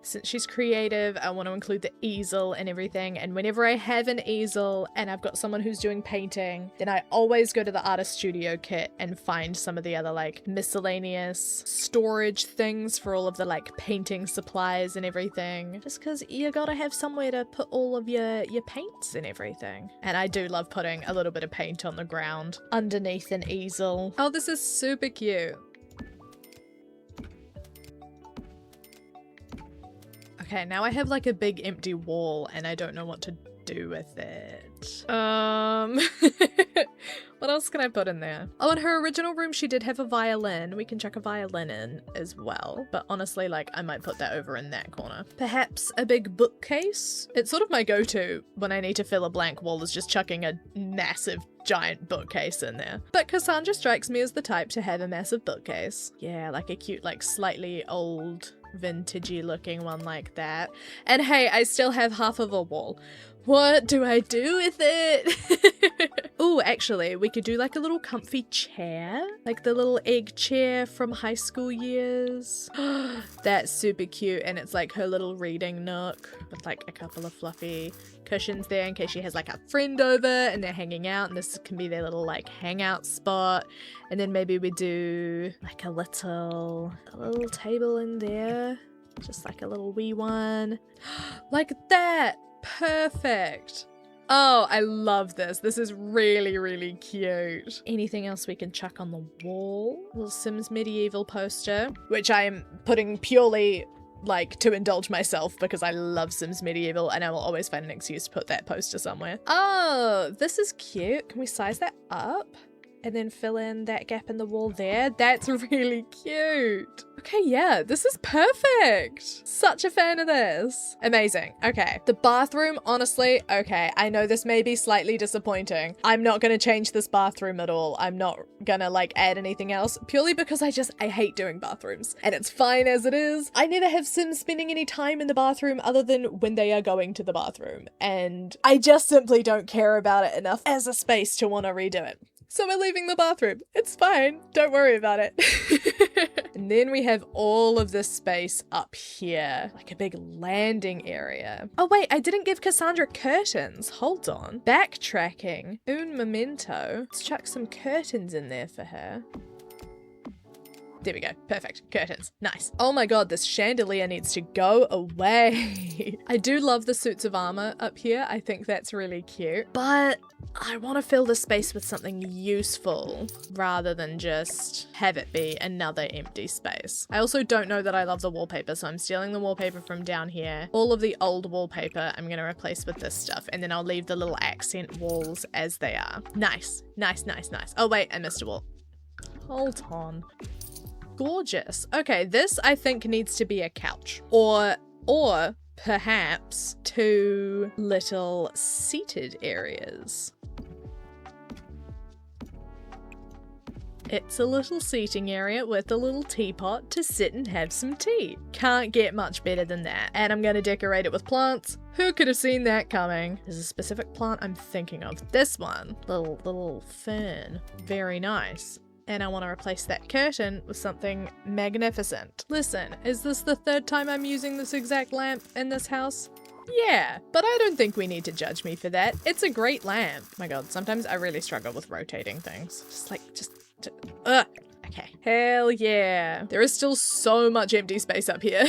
[SPEAKER 1] Since she's creative, I want to include the easel and everything. And whenever I have an easel and I've got someone who's doing painting, then I always go to the artist studio kit and find some of the other like miscellaneous storage things for all of the like painting supplies and everything. Just because you gotta have somewhere to put all of your paints and everything. And I do love putting a little bit of paint on the ground underneath an easel. Oh, this is super cute. Okay, now I have like a big empty wall and I don't know what to do with it. What else can I put in there? Oh, in her original room, she did have a violin. We can chuck a violin in as well. But honestly, like I might put that over in that corner. Perhaps a big bookcase? It's sort of my go-to when I need to fill a blank wall is just chucking a massive giant bookcase in there. But Cassandra strikes me as the type to have a massive bookcase. Yeah, like a cute, like slightly old vintagey looking one like that. And hey, I still have half of a wall. What do I do with it? Oh, actually, we could do like a little comfy chair, like the little egg chair from high school years. That's super cute, and it's like her little reading nook with like a couple of fluffy cushions there in case she has like a friend over and they're hanging out, and this can be their little like hangout spot. And then maybe we do like a little table in there, just like a little wee one like that. Perfect. Oh, I love this. This is really, really cute. Anything else we can chuck on the wall? Little Sims Medieval poster, which I am putting purely like to indulge myself because I love Sims Medieval and I will always find an excuse to put that poster somewhere. Oh, this is cute. Can we size that up? And then fill in that gap in the wall there. That's really cute. Okay, yeah, this is perfect. Such a fan of this. Amazing. Okay, the bathroom, honestly, okay, I know this may be slightly disappointing. I'm not gonna change this bathroom at all. I'm not gonna like add anything else purely because I hate doing bathrooms and it's fine as it is. I never have Sims spending any time in the bathroom other than when they are going to the bathroom. And I just simply don't care about it enough as a space to want to redo it. So we're leaving the bathroom. It's fine. Don't worry about it. And then we have all of this space up here, like a big landing area. Oh wait, I didn't give Cassandra curtains. Hold on. Backtracking. Un momento. Let's chuck some curtains in there for her. There we go. Perfect. Curtains. Nice. Oh my god, this chandelier needs to go away. I do love the suits of armor up here. I think that's really cute. But I want to fill the space with something useful rather than just have it be another empty space. I also don't know that I love the wallpaper, so I'm stealing the wallpaper from down here. All of the old wallpaper I'm going to replace with this stuff, and then I'll leave the little accent walls as they are. Nice. Nice, nice, nice. Oh wait, I missed a wall. Hold on. Gorgeous. Okay, this I think needs to be a couch or perhaps two little seated areas. It's a little seating area with a little teapot to sit and have some tea. Can't get much better than that. And I'm gonna decorate it with plants. Who could have seen that coming? There's a specific plant I'm thinking of. This one. Little fern. Very nice. And I want to replace that curtain with something magnificent. Listen, is this the third time I'm using this exact lamp in this house? Yeah, but I don't think we need to judge me for that. It's a great lamp. My god, sometimes I really struggle with rotating things. Okay. Hell yeah. There is still so much empty space up here.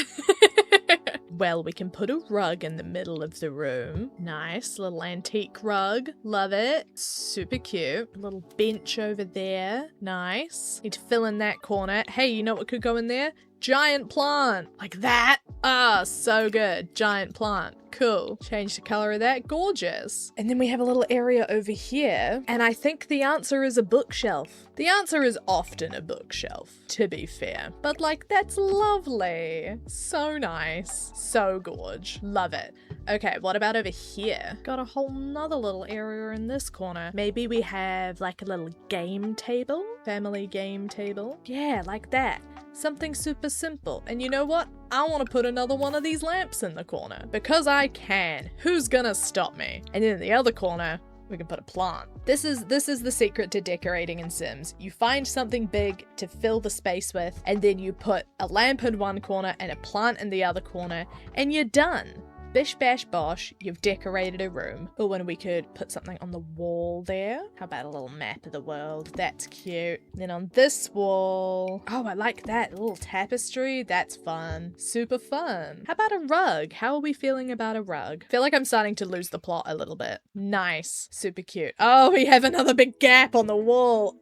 [SPEAKER 1] Well, we can put a rug in the middle of the room. Nice, little antique rug. Love it. Super cute. A little bench over there. Nice. Need to fill in that corner. Hey, you know what could go in there? Giant plant. Like that. Ah, so good. Giant plant. Cool. Change the color of that. Gorgeous. And then we have a little area over here. And I think the answer is a bookshelf. The answer is often a bookshelf, to be fair. But like, that's lovely. So nice. So gorge. Love it. Okay, what about over here? Got a whole nother little area in this corner. Maybe we have like a little game table? Family game table? Yeah, like that. Something super simple. And you know what? I want to put another one of these lamps in the corner. Because I can. Who's gonna stop me? And then in the other corner, we can put a plant. This is the secret to decorating in Sims. You find something big to fill the space with, and then you put a lamp in one corner and a plant in the other corner, and you're done. Bish bash bosh, you've decorated a room. Oh, and we could put something on the wall there. How about a little map of the world? That's cute. And then on this wall, oh, I like that. A little tapestry. That's fun. Super fun. How about a rug? How are we feeling about a rug? I feel like I'm starting to lose the plot a little bit. Nice. Super cute. Oh, we have another big gap on the wall.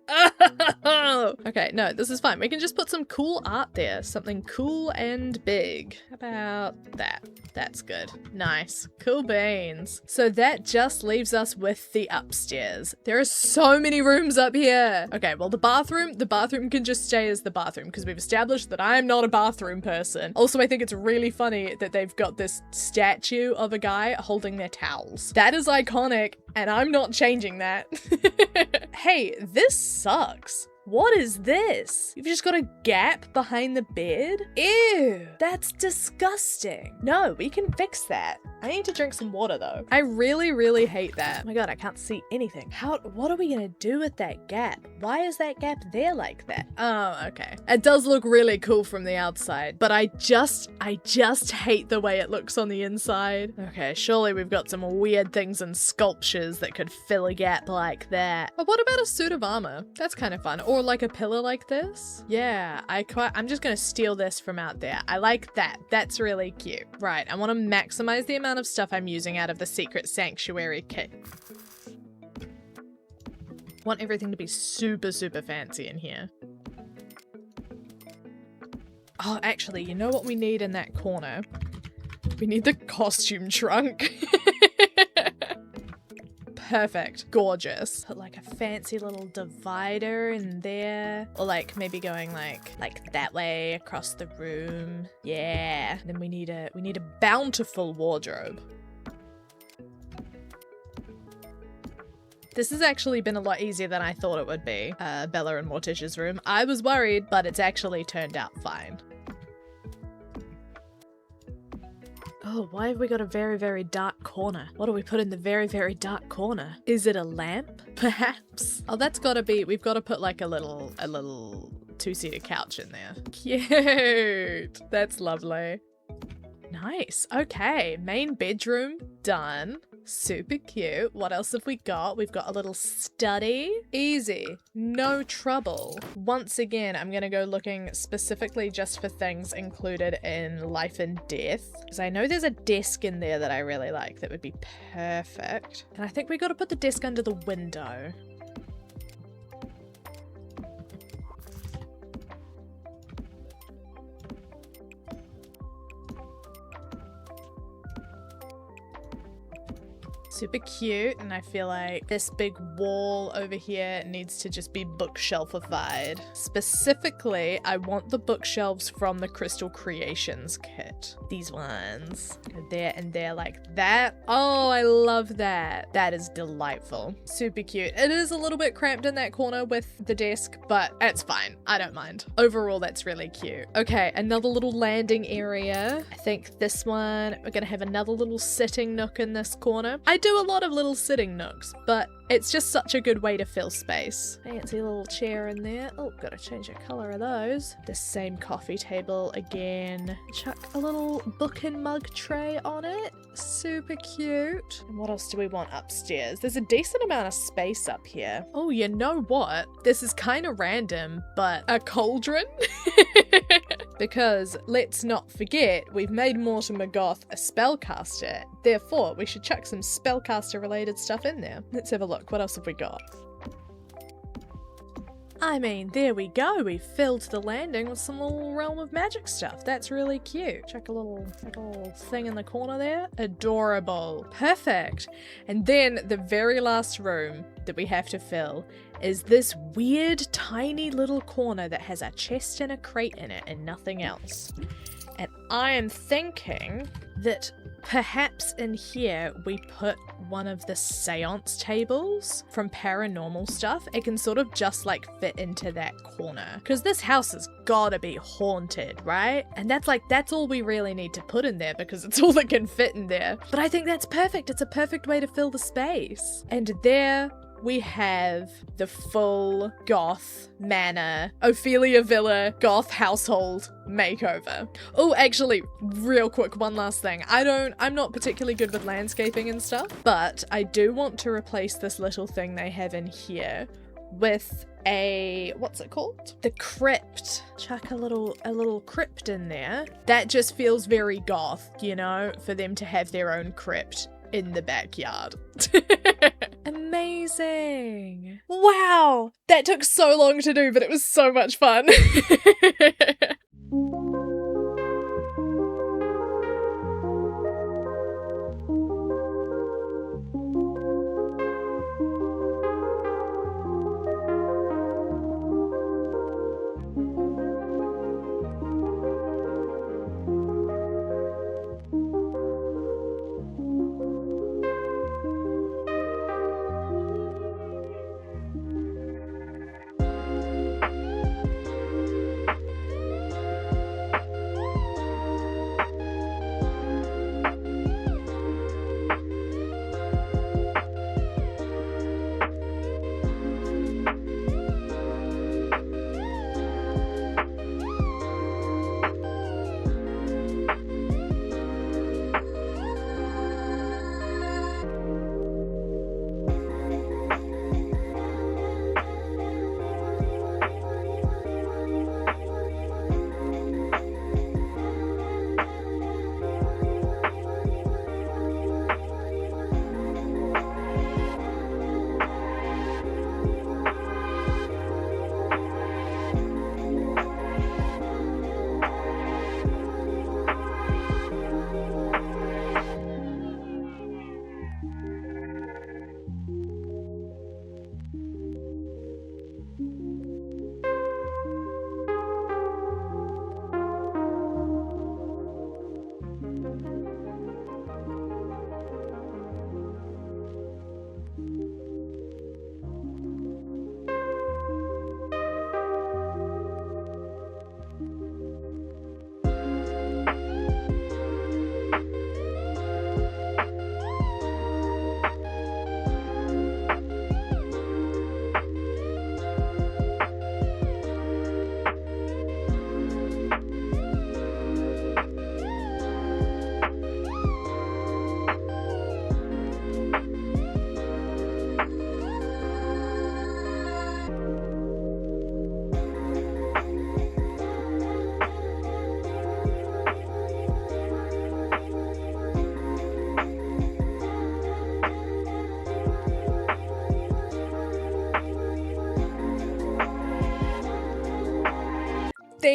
[SPEAKER 1] Okay, no, this is fine. We can just put some cool art there. Something cool and big. How about that? That's good. Nice. Cool beans. So that just leaves us with the upstairs. There are so many rooms up here. Okay, well the bathroom can just stay as the bathroom because we've established that I am not a bathroom person. Also, I think it's really funny that they've got this statue of a guy holding their towels. That is iconic and I'm not changing that. Hey, this sucks. What is this? You've just got a gap behind the bed? Ew, that's disgusting. No, we can fix that. I need to drink some water though. I really, really hate that. Oh my god, I can't see anything. What are we gonna do with that gap? Why is that gap there like that? Oh, okay. It does look really cool from the outside, but I just hate the way it looks on the inside. Okay, surely we've got some weird things and sculptures that could fill a gap like that. But what about a suit of armor? That's kind of fun. Or like a pillar like this. Yeah, I'm just gonna steal this from out there. I like that. That's really cute. Right, I want to maximize the amount of stuff I'm using out of the secret sanctuary kit. Want everything to be super, super fancy in here. Oh, actually, you know what we need in that corner? We need the costume trunk. Perfect. Gorgeous. Put like a fancy little divider in there. Or like maybe going like that way across the room. Yeah. Then we need a bountiful wardrobe. This has actually been a lot easier than I thought it would be. Bella and Morticia's room. I was worried, but it's actually turned out fine. Oh, why have we got a very, very dark corner? What do we put in the very, very dark corner? Is it a lamp? Perhaps? Oh, that's gotta be, we've got to put like a little two-seater couch in there. Cute. That's lovely. Nice. Okay, main bedroom done. Super cute. What else have we got? We've got a little study. Easy. No trouble. Once again, I'm gonna go looking specifically just for things included in life and death. Because I know there's a desk in there that I really like that would be perfect. And I think we gotta put the desk under the window. Super cute, and I feel like this big wall over here needs to just be bookshelfified. Specifically, I want the bookshelves from the Crystal Creations kit. These ones. There and there like that. Oh, I love that. That is delightful. Super cute. It is a little bit cramped in that corner with the desk, but it's fine. I don't mind. Overall, that's really cute. Okay, another little landing area. I think this one, we're gonna have another little sitting nook in this corner. I do a lot of little sitting nooks, but it's just such a good way to fill space. Fancy little chair in there. Oh, gotta change the color of those. The same coffee table again. Chuck a little book and mug tray on it. Super cute. And what else do we want upstairs? There's a decent amount of space up here. Oh, you know what? This is kind of random, but a cauldron? Because let's not forget, we've made Mortimer Goth a spellcaster. Therefore, we should chuck some spellcaster related stuff in there. Let's have a look. What else have we got? I mean, there we go. We filled the landing with some little Realm of Magic stuff. That's really cute. Check a little thing in the corner there. Adorable. Perfect. And then the very last room that we have to fill is this weird tiny little corner that has a chest and a crate in it and nothing else. And I am thinking that perhaps in here we put one of the seance tables from paranormal stuff. It can sort of just like fit into that corner. Because this house has gotta be haunted, right? And that's all we really need to put in there because it's all that can fit in there. But I think that's perfect. It's a perfect way to fill the space. And there we have the full Goth manor, Ophelia Villa, Goth household makeover. Oh, actually, real quick, one last thing. I'm not particularly good with landscaping and stuff, but I do want to replace this little thing they have in here with a, what's it called? The crypt. Chuck a little crypt in there. That just feels very Goth, you know, for them to have their own crypt in the backyard. Amazing. Wow. That took so long to do, but it was so much fun.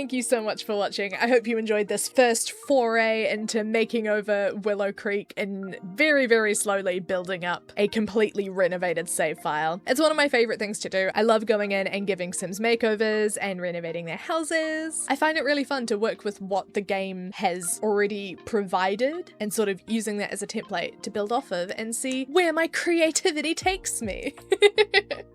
[SPEAKER 1] Thank you so much for watching. I hope you enjoyed this first foray into making over Willow Creek and very, very slowly building up a completely renovated save file. It's one of my favorite things to do. I love going in and giving Sims makeovers and renovating their houses. I find it really fun to work with what the game has already provided and sort of using that as a template to build off of and see where my creativity takes me.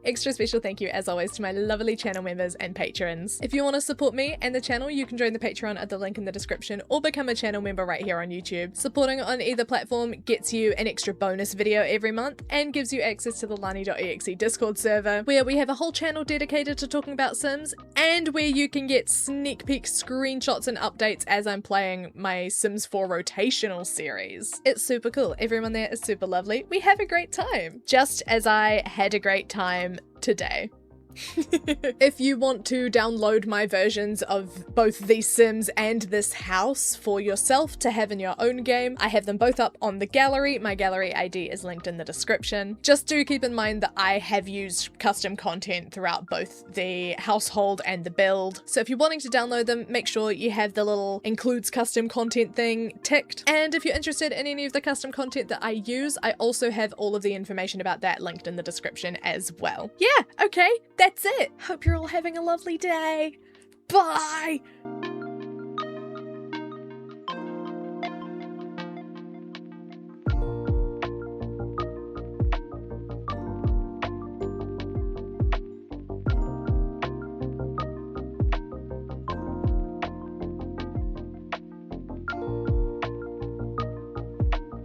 [SPEAKER 1] Extra special thank you as always to my lovely channel members and patrons. If you want to support me and the channel, you can join the Patreon at the link in the description or become a channel member right here on YouTube. Supporting on either platform gets you an extra bonus video every month and gives you access to the lani.exe Discord server, where we have a whole channel dedicated to talking about Sims and where you can get sneak peek screenshots and updates as I'm playing my Sims 4 rotational series. It's super cool. Everyone there is super lovely. We have a great time, just as I had a great time today. If you want to download my versions of both these Sims and this house for yourself to have in your own game, I have them both up on the gallery. My gallery ID is linked in the description. Just do keep in mind that I have used custom content throughout both the household and the build. So if you're wanting to download them, make sure you have the little includes custom content thing ticked. And if you're interested in any of the custom content that I use, I also have all of the information about that linked in the description as well. Yeah, okay, that's it. Hope you're all having a lovely day. Bye!